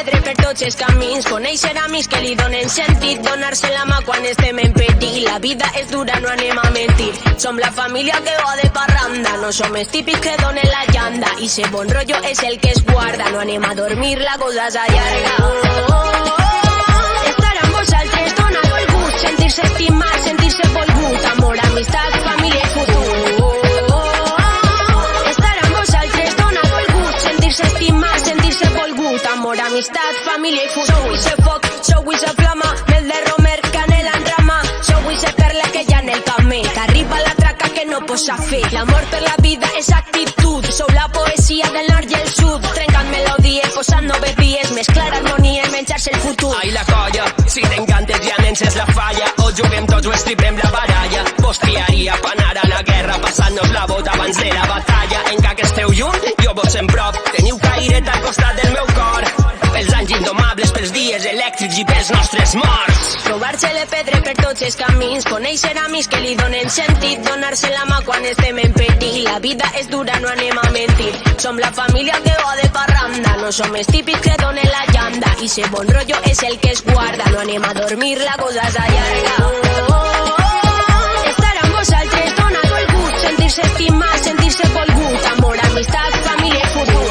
pedre per tots els camins. Conèixer amics que li donen sentit, donar-se la mà quan estem en perill. La vida és dura, no anem a mentir. Som la família que va de parranda, no som els típics que donen la llanda. I ser bon rotllo és el que es guarda, no anem a dormir, la cosa s'allarga. Estar amb vosaltres dona molt gust, sentir-se estimat, sentir-se volgut, amor, amistat, família i futur. Estar amb vosaltres dona molt gust, sentir-se estimat, sentir-se volgut, amor, amistat, família i futur. Sou ese foc, sou esa flama, mel de romer, canela en rama, sou ese perla que hi ha en el camí, que arriba la traca que no posa fi. L'amor per la vida és actitud, sou la poesia del nord i el sud, trencant melodies, posant noves vies, mesclar harmonia i menjar-se el futur. Ai, la colla, si t'encantes ja és la falla, o juguem tots o estripem la baralla. Vos triaria pa anar a la guerra, passant-nos la bota abans de la batalla. Encara que esteu lluny, jo vos en prop, teniu cairet al costat del meu cor. Pels anys indomables, pels dies elèctrics i pels nostres morts. Trobar-se de pedre per tots els camins, conèixer amics que li donen sentit, donar-se la mà quan estem en perill. La vida és dura, no anem a mentir. Som la família que va de parranda, no som els típics que donen la llanda. I ser bon rotllo és el que es guarda, no anem a dormir, la cosa s'allarga. Estar amb vosaltres dona molt gust, sentir-se estimat, sentir-se volgut, amor, amistat, família i futur.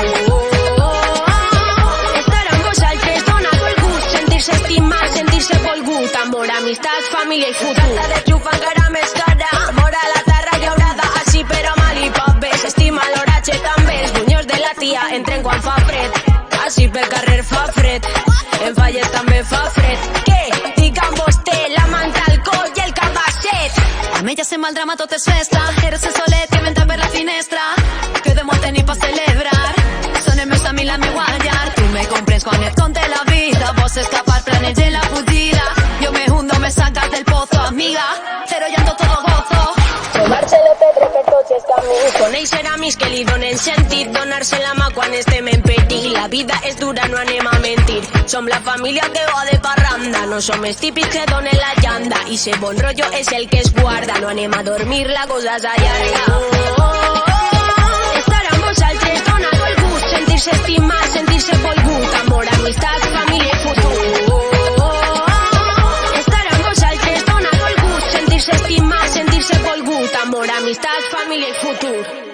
Estar amb vosaltres dona molt gust, sentir-se estimat, sentir-se volgut, amor, amistat, família i futur. Carta de xufa encara més cara, amor a la terra llaurada, així però mal i poc bé. S'estima l'oratge també, els bunyos de la tia entren quan fa fred, així per carrer fa fred, en falles també fa fred. Què? Digue'm vostè, la manta al coll i el cabasset. A mi ja se mal drama, tot és festa. Eres el solet que venta per la finestra, que de molt tenir pa celebrar. Són el meu amic, la meua llar. Tu me comprens quan et conte la vida. Vos escapar, planejar la fugida. Yo me hundo, me sacas del pozo, amiga. Cero llanto, todo gozo. Trobar-se de pedre per tots els camins, conèixer amics que li donen sentit, donar-se la mà quan estem en perill. La vida és dura, no anem a mentir. Som la família que va de parranda, no som els típics que donen la llanda. I ser bon rotllo és el que es guarda, no anem a dormir, la cosa s'allarga. Estar amb vosaltres dona molt gust, sentir-se estimat, sentir-se volgut, amor, amistat, família i futur. Estar amb vosaltres dona molt gust, sentir-se estimat, sentir-se volgut, amor, amistat, família i futur.